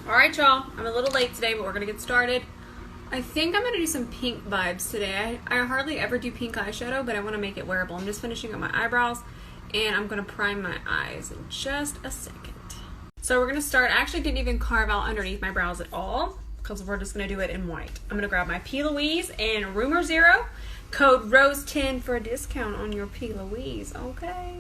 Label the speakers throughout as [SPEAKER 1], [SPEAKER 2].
[SPEAKER 1] Alright y'all, I'm a little late today, but we're going to get started. I think I'm going to do some pink vibes today. I hardly ever do pink eyeshadow, but I want to make it wearable. I'm just finishing up my eyebrows, and I'm going to prime my eyes in just a second. So we're going to start. I actually didn't even carve out underneath my brows at all, because we're just going to do it in white. I'm going to grab my 𝗕𝗘𝗧𝗬 and Rumor Zero. Code ROSE10 for a discount on your 𝗕𝗘𝗧𝗬, okay?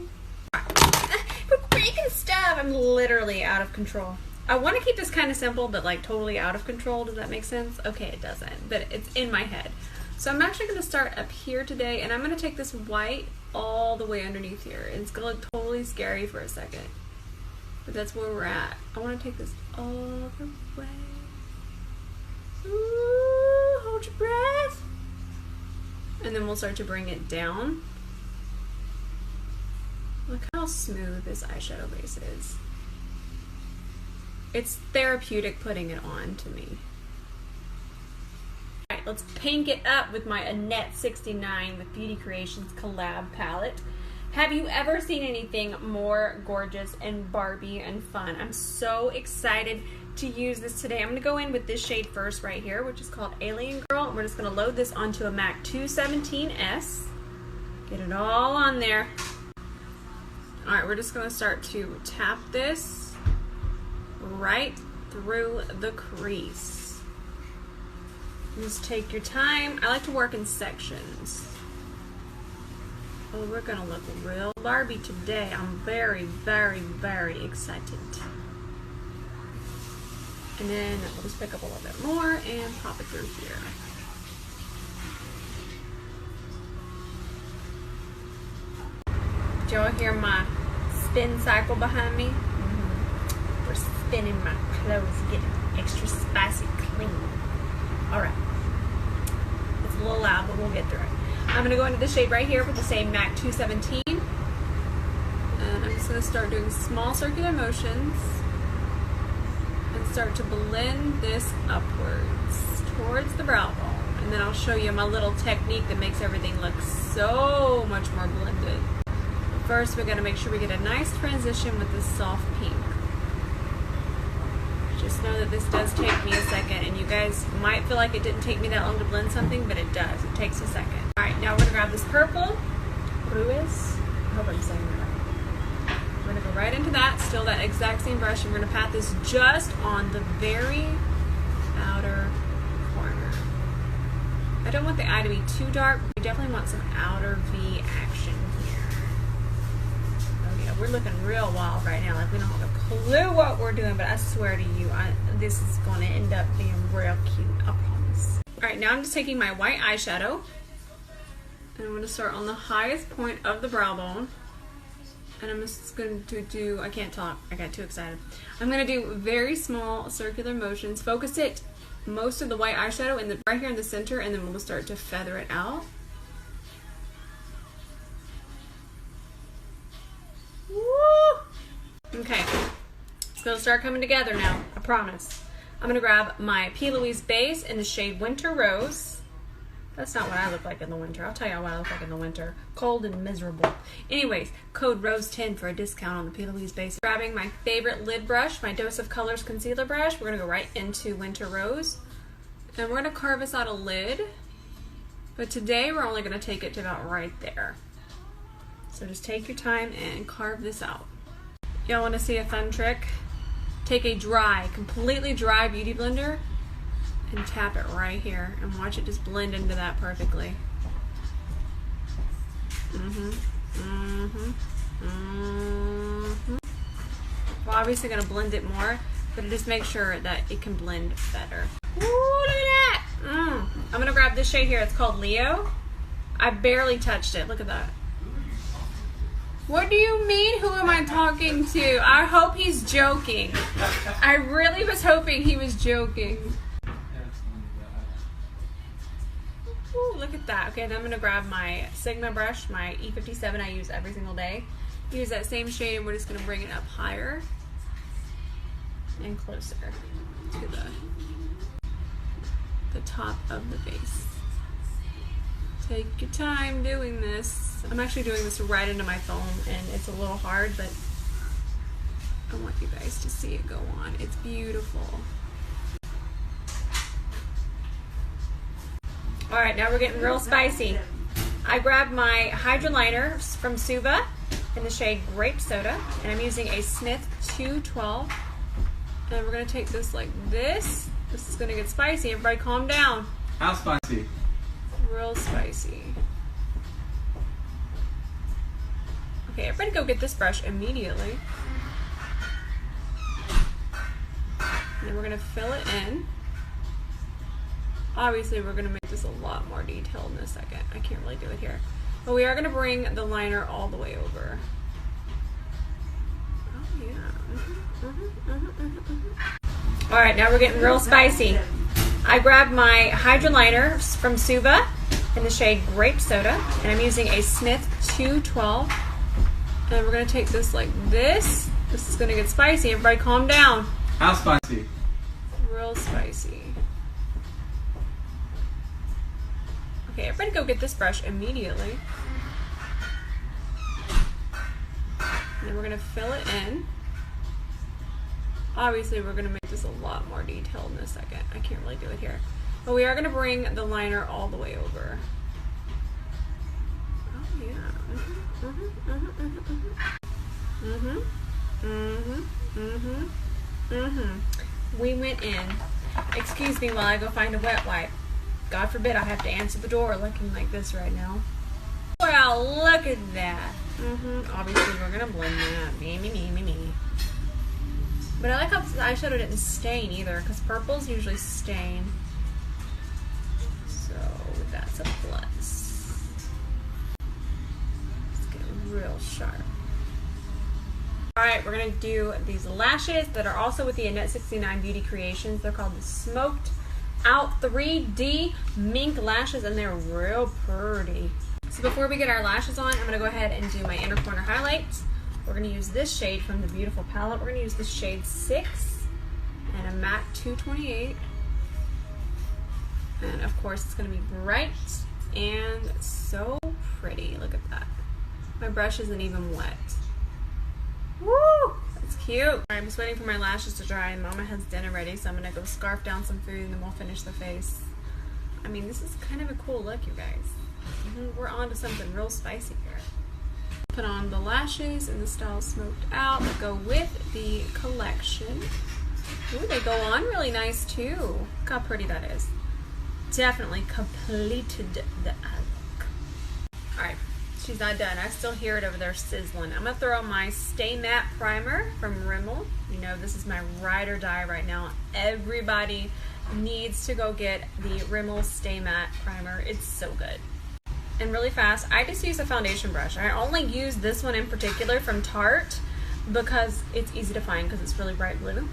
[SPEAKER 1] We're breaking stuff. I'm literally out of control. I want to keep this kind of simple, but like totally out of control. Does that make sense? Okay, it doesn't, but it's in my head. So I'm actually going to start up here today, and I'm going to take this white all the way underneath here. It's going to look totally scary for a second, but that's where we're at. I want to take this all the way. Ooh, hold your breath. And then we'll start to bring it down. Look how smooth this eyeshadow base is. It's therapeutic putting it on to me. Alright, let's pink it up with my Annette 69 with Beauty Creations collab palette. Have you ever seen anything more gorgeous and Barbie and fun? I'm so excited to use this today. I'm going to go in with this shade first right here, which is called Alien Girl. And we're just going to load this onto a MAC 217S. Get it all on there. Alright, we're just going to start to tap this right through the crease. Just take your time. I like to work in sections. Oh, we're gonna look real Barbie today. I'm very, very, very excited. And then we'll just pick up a little bit more and pop it through here. Did y'all hear my spin cycle behind me? We're spinning my clothes, getting extra spicy clean. Alright. It's a little loud, but we'll get through it. I'm going to go into the shade right here with the same MAC 217. And I'm just going to start doing small circular motions and start to blend this upwards towards the brow bone. And then I'll show you my little technique that makes everything look so much more blended. But first, we're going to make sure we get a nice transition with this soft pink. Just know that this does take me a second, and you guys might feel like it didn't take me that long to blend something, but it does. It takes a second. Alright, now we're going to grab this purple, Ruiz. I hope I'm saying that right. We're going to go right into that, still that exact same brush, and we're going to pat this just on the very outer corner. I don't want the eye to be too dark, but we definitely want some outer V action here. Oh yeah, we're looking real wild right now, like we don't have a clue what we're doing, but I swear to you, this is going to end up being real cute, I promise. Alright, now I'm just taking my white eyeshadow, and I'm going to start on the highest point of the brow bone, and I'm just going to do, I can't talk, I got too excited. I'm going to do very small circular motions, focus it, most of the white eyeshadow right here in the center, and then we'll start to feather it out. Woo! Okay. It's going to start coming together now, I promise. I'm going to grab my 𝗕𝗘𝗧𝗬𝗑 base in the shade Winter Rose. That's not what I look like in the winter. I'll tell you what I look like in the winter. Cold and miserable. Anyways, code ROSE10 for a discount on the 𝗕𝗘𝗧𝗬𝗑 base. Grabbing my favorite lid brush, my Dose of Colors concealer brush. We're going to go right into Winter Rose. And we're going to carve us out a lid. But today we're only going to take it to about right there. So just take your time and carve this out. Y'all want to see a fun trick? Take a completely dry beauty blender and tap it right here and watch it just blend into that perfectly. We're obviously going to blend it more, but just make sure that it can blend better. Ooh, look at that! I'm going to grab this shade here. It's called Leo. I barely touched it. Look at that. What do you mean, who am I talking to? I hope he's joking. I really was hoping he was joking. Ooh, look at that. Okay, then I'm going to grab my Sigma brush, my E57 I use every single day. Use that same shade, and we're just going to bring it up higher and closer to the top of the base. Take your time doing this. I'm actually doing this right into my foam, and it's a little hard, but I want you guys to see it go on. It's beautiful. All right, now we're getting real spicy. I grabbed my Hydra liner from 𝗕𝗃𝗧𝗬 in the shade Grape Soda, and I'm using a Smith 212. And we're gonna take this like this. This is gonna get spicy. Everybody calm down.
[SPEAKER 2] How spicy?
[SPEAKER 1] Real spicy. Okay, everybody go get this brush immediately. And then we're gonna fill it in. Obviously, we're gonna make this a lot more detailed in a second. I can't really do it here. But we are gonna bring the liner all the way over. Oh yeah. All right, now we're getting real spicy. I grabbed my Hydra liner from 𝗕𝗃𝗧𝗬 in the shade Grape Soda, and I'm using a Smith 212. And we're gonna take this like this. This is gonna get spicy. Everybody calm down.
[SPEAKER 2] How spicy?
[SPEAKER 1] Real spicy. Okay, everybody go get this brush immediately. And then we're gonna fill it in. Obviously, we're gonna make this a lot more detailed in a second. I can't really do it here. But we are gonna bring the liner all the way over. Oh yeah. We went in. Excuse me while I go find a wet wipe. God forbid I have to answer the door looking like this right now. Well, look at that. Obviously, we're gonna blend that. Me. But I like how the eyeshadow didn't stain either, because purples usually stain. So that's a plus. Let's get real sharp. Alright, we're going to do these lashes that are also with the Annette 69 Beauty Creations. They're called the Smoked Out 3D Mink Lashes, and they're real pretty. So before we get our lashes on, I'm going to go ahead and do my inner corner highlights. We're going to use this shade from the beautiful palette. We're going to use the shade 6 and a matte 228. And of course, it's going to be bright and so pretty. Look at that. My brush isn't even wet. Woo! That's cute. All right, I'm just waiting for my lashes to dry, and Mama has dinner ready, so I'm gonna go scarf down some food and then we'll finish the face. I mean, this is kind of a cool look, you guys. We're on to something real spicy here. Put on the lashes in the style Smoked Out that go with the collection. Ooh, they go on really nice too. Look how pretty that is. Definitely completed the look. All right. She's not done. I still hear it over there sizzling. I'm going to throw on my Stay Matte Primer from Rimmel. You know, this is my ride or die right now. Everybody needs to go get the Rimmel Stay Matte Primer. It's so good. And really fast, I just use a foundation brush. I only use this one in particular from Tarte because it's easy to find because it's really bright blue.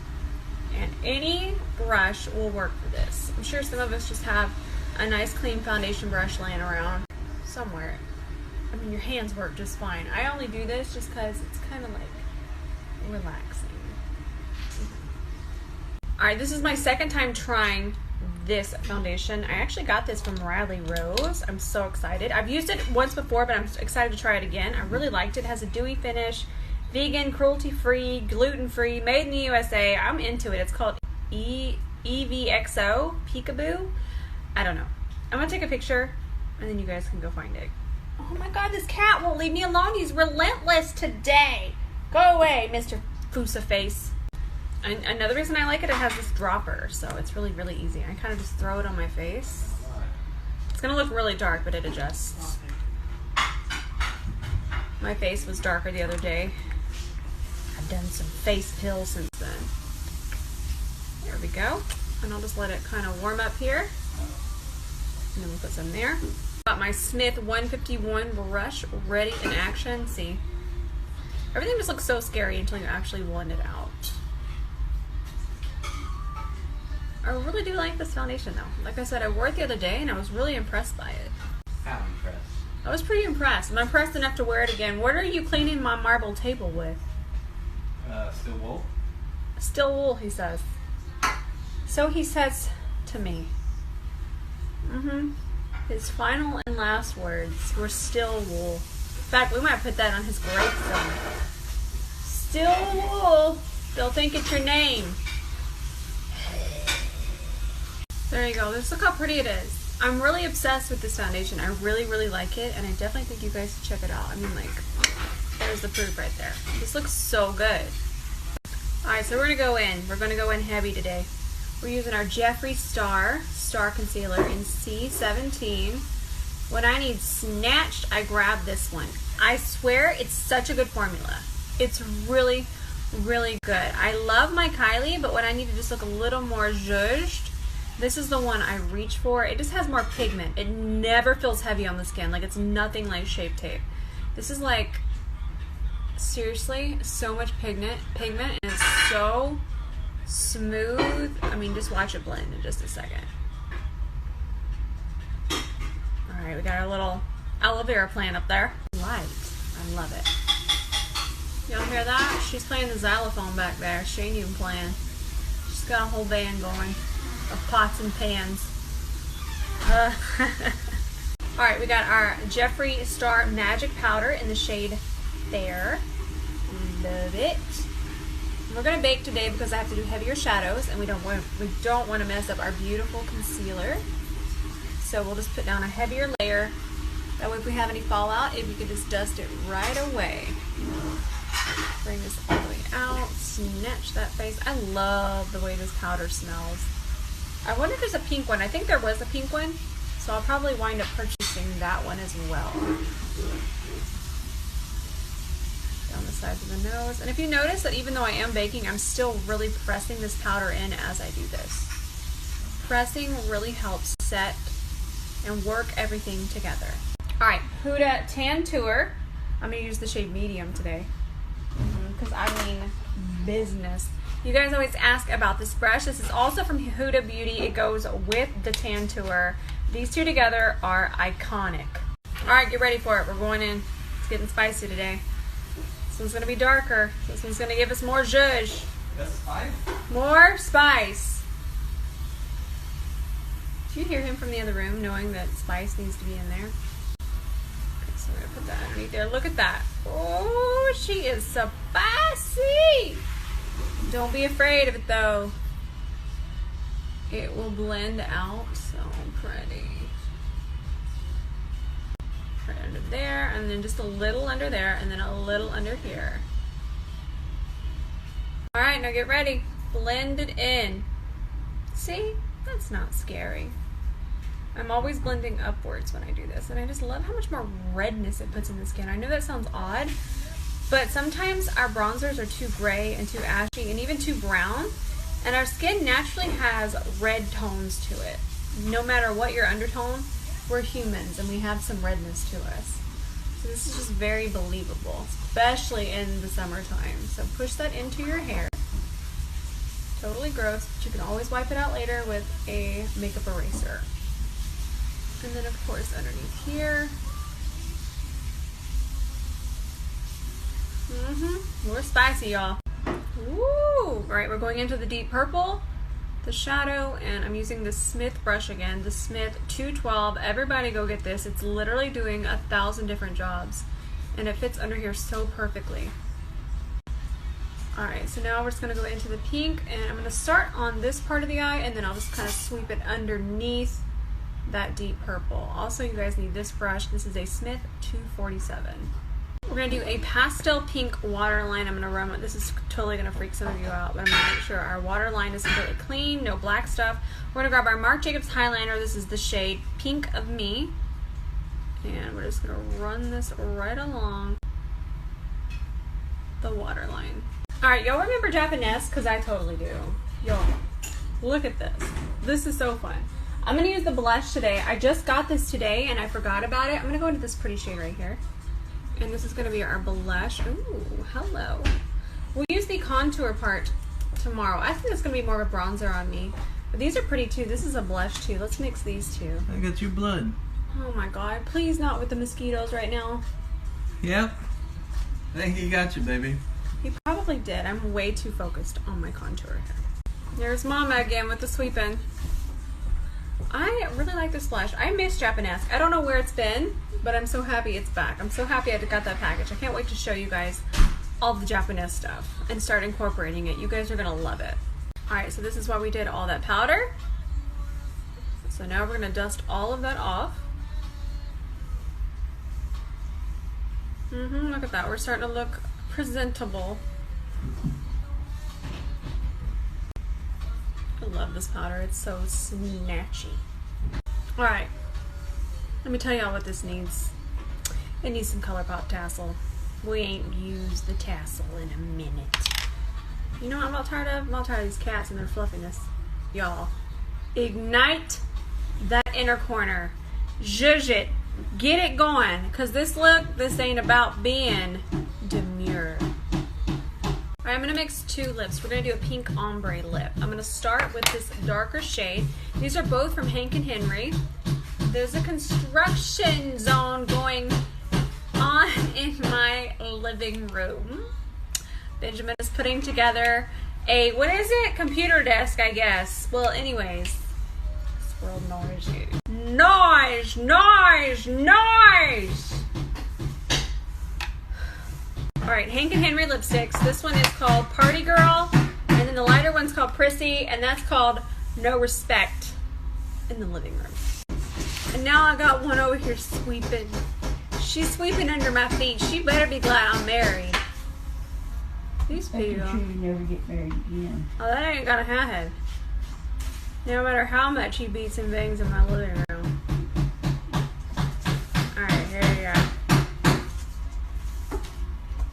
[SPEAKER 1] And any brush will work for this. I'm sure some of us just have a nice clean foundation brush laying around somewhere. I mean, your hands work just fine. I only do this just because it's kind of like relaxing. Alright, this is my second time trying this foundation. I actually got this from Riley Rose. I'm so excited. I've used it once before, but I'm excited to try it again. I really liked it. It has a dewy finish, vegan, cruelty-free, gluten-free, made in the USA. I'm into it. It's called EVXO Peekaboo. I don't know. I'm going to take a picture, and then you guys can go find it. Oh my God, this cat won't leave me alone. He's relentless today. Go away, Mr. Fusa Face. And another reason I like it, it has this dropper, so it's really, really easy. I kind of just throw it on my face. It's gonna look really dark, but it adjusts. My face was darker the other day. I've done some face pills since then. There we go. And I'll just let it kind of warm up here. And then we'll put some there. Got my Smith 151 brush ready in action. See, everything just looks so scary until you actually blend it out. I really do like this foundation though. Like I said, I wore it the other day and I was really impressed by it.
[SPEAKER 2] How impressed?
[SPEAKER 1] I was pretty impressed. I'm impressed enough to wear it again. What are you cleaning my marble table with?
[SPEAKER 2] Still wool.
[SPEAKER 1] Still wool, he says. So he says to me. His final and last words were still wool. In fact, we might put that on his gravestone. still wool. They'll think it's your name. There you go. Just look how pretty it is. I'm really obsessed with this foundation. I really, really like it, and I definitely think you guys should check it out. I mean, like, there's the proof right there. This looks so good. Alright, so we're going to go in. We're going to go in heavy today. We're using our Jeffree Star Concealer in C17. When I need snatched, I grab this one. I swear it's such a good formula. It's really, really good. I love my Kylie, but when I need to just look a little more zhuzhed, this is the one I reach for. It just has more pigment. It never feels heavy on the skin. Like, it's nothing like Shape Tape. This is like, seriously, so much pigment, and it's so smooth. I mean, just watch it blend in just a second. Alright, we got our little aloe vera plant up there. Light. I love it. Y'all hear that? She's playing the xylophone back there. She ain't even playing. She's got a whole band going of pots and pans. Alright, we got our Jeffree Star Magic Powder in the shade Fair. Love it. We're gonna bake today because I have to do heavier shadows, and we don't want to mess up our beautiful concealer. So we'll just put down a heavier layer. That way, if we have any fallout, if you could just dust it right away. Bring this all the way out. Snatch that face. I love the way this powder smells. I wonder if there's a pink one. I think there was a pink one, so I'll probably wind up purchasing that one as well. Down the sides of the nose. And if you notice that even though I am baking, I'm still really pressing this powder in as I do this. Pressing really helps set and work everything together. Alright, Huda Tantour. I'm going to use the shade medium today, because I mean business. You guys always ask about this brush. This is also from Huda Beauty. It goes with the Tantour. These two together are iconic. Alright, get ready for it. We're going in. It's getting spicy today. This one's going to be darker. This one's going to give us more zhuzh.
[SPEAKER 2] That's spice?
[SPEAKER 1] More spice. Do you hear him from the other room knowing that spice needs to be in there? Okay, so we're going to put that underneath there. Look at that. Oh, she is spicy. Don't be afraid of it though. It will blend out so pretty. Right under there, and then just a little under there, and then a little under here. Alright, now get ready. Blend it in. See? That's not scary. I'm always blending upwards when I do this, and I just love how much more redness it puts in the skin. I know that sounds odd, but sometimes our bronzers are too gray and too ashy and even too brown, and our skin naturally has red tones to it. No matter what your undertone, we're humans and we have some redness to us. So this is just very believable, especially in the summertime. So push that into your hair. Totally gross, but you can always wipe it out later with a makeup eraser. And then of course underneath here. More spicy, y'all. Woo! Alright, we're going into the deep purple, the shadow, and I'm using the Smith brush again, the Smith 212. Everybody go get this. It's literally doing 1,000 different jobs, and it fits under here so perfectly. Alright, so now we're just going to go into the pink, and I'm going to start on this part of the eye, and then I'll just kind of sweep it underneath that deep purple. Also, you guys need this brush. This is a Smith 247. We're going to do a pastel pink waterline. I'm going to run with this. Is totally going to freak some of you out, but I'm going to make sure our waterline is completely clean, no black stuff. We're going to grab our Marc Jacobs highliner. This is the shade Pink of Me. And we're just going to run this right along the waterline. Alright, y'all remember Japanese? Because I totally do. Y'all, look at this. This is so fun. I'm going to use the blush today. I just got this today and I forgot about it. I'm going to go into this pretty shade right here. And this is going to be our blush. Ooh, hello. We'll use the contour part tomorrow. I think it's going to be more of a bronzer on me. But these are pretty too. This is a blush too. Let's mix these two.
[SPEAKER 2] I got your blood.
[SPEAKER 1] Oh my god. Please not with the mosquitoes right now.
[SPEAKER 2] Yep. I think he got you, baby.
[SPEAKER 1] He probably did. I'm way too focused on my contour here. There's Mama again with the sweeping. I really like this blush. I miss Japanese. I don't know where it's been, but I'm so happy it's back. I'm so happy I got that package. I can't wait to show you guys all the Japanese stuff and start incorporating it. You guys are gonna love it. Alright, so this is why we did all that powder. So now we're gonna dust all of that off. Look at that, we're starting to look presentable. I love this powder, it's so snatchy. Alright, let me tell y'all what this needs. It needs some ColourPop tassel. We ain't used the tassel in a minute. You know what I'm all tired of? I'm all tired of these cats and their fluffiness. Y'all, ignite that inner corner. Zhuzh it. Get it going. Because this look, this ain't about being demure. Alright, I'm going to mix two lips. We're going to do a pink ombre lip. I'm going to start with this darker shade. These are both from Hank and Henry. There's a construction zone going on in my living room. Benjamin is putting together a, what is it? Computer desk, I guess. Well, anyways, this world noisy. Noise! Alright, Hank and Henry lipsticks. This one is called Party Girl, and then the lighter one's called Prissy, and that's called No Respect in the living room. And now I got one over here sweeping. She's sweeping under my feet. She better be glad I'm married. These people.
[SPEAKER 3] I'm sure you never get married again.
[SPEAKER 1] Oh, that ain't gonna happen. No matter how much he beats and bangs in my living room. Alright, here we go.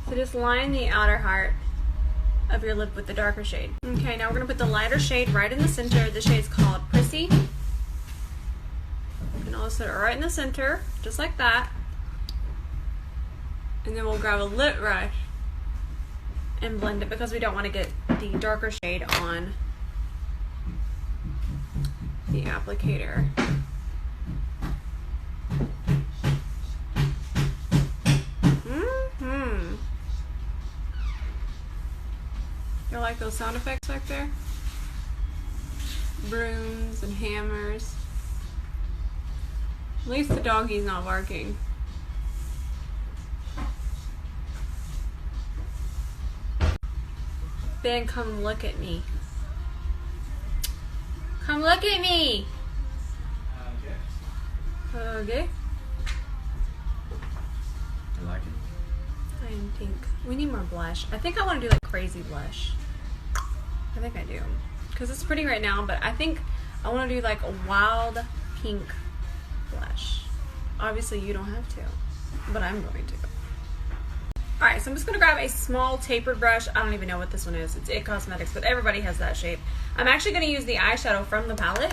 [SPEAKER 1] So just line the outer heart of your lip with the darker shade. Okay, now we're gonna put the lighter shade right in the center. The shade's called Prissy. And also right in the center, just like that. And then we'll grab a lip brush and blend it because we don't want to get the darker shade on the applicator. You like those sound effects back there? Brooms and hammers. At least the doggy's not barking. Ben, come look at me. Come look at me. Okay.
[SPEAKER 2] I like it.
[SPEAKER 1] I am pink. We need more blush. I think I want to do like crazy blush. I think I do. Because it's pretty right now, but I think I want to do like a wild pink blush. Obviously you don't have to, but I'm going to. Alright, so I'm just going to grab a small tapered brush. I don't even know what this one is. It's It Cosmetics, but everybody has that shape. I'm actually going to use the eyeshadow from the palette.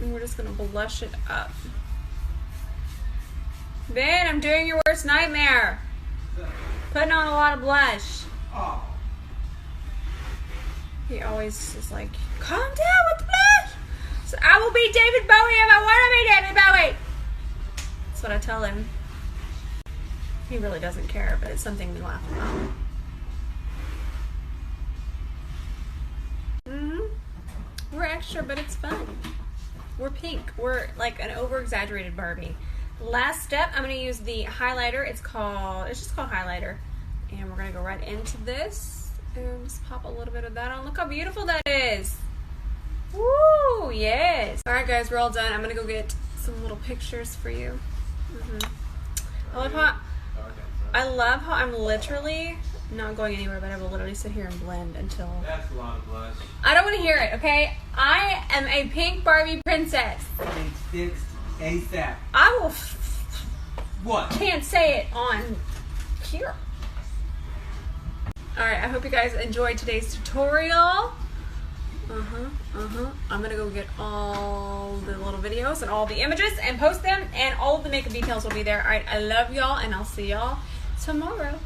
[SPEAKER 1] And we're just going to blush it up. Ben, I'm doing your worst nightmare. Putting on a lot of blush.
[SPEAKER 2] Oh.
[SPEAKER 1] He always is like, calm down with the blush. So I will be David Bowie if I want to be David Bowie. That's what I tell him. He really doesn't care, but it's something we laugh about. We're extra, but it's fun. We're pink. We're like an over-exaggerated Barbie. Last step, I'm going to use the highlighter. It's just called highlighter. And we're going to go right into this. And just pop a little bit of that on. Look how beautiful that is. Woo, yes. Alright guys, we're all done. I'm going to go get some little pictures for you. I love how I'm literally not going anywhere, but I will literally sit here and blend until...
[SPEAKER 2] That's a lot of blush.
[SPEAKER 1] I don't want to hear it, okay? I am a pink Barbie princess.
[SPEAKER 2] It's fixed ASAP.
[SPEAKER 1] I will...
[SPEAKER 2] What?
[SPEAKER 1] Can't say it on here. Alright, I hope you guys enjoyed today's tutorial. I'm gonna go get all the little videos and all the images and post them, and all of the makeup details will be there. Alright, I love y'all, and I'll see y'all tomorrow.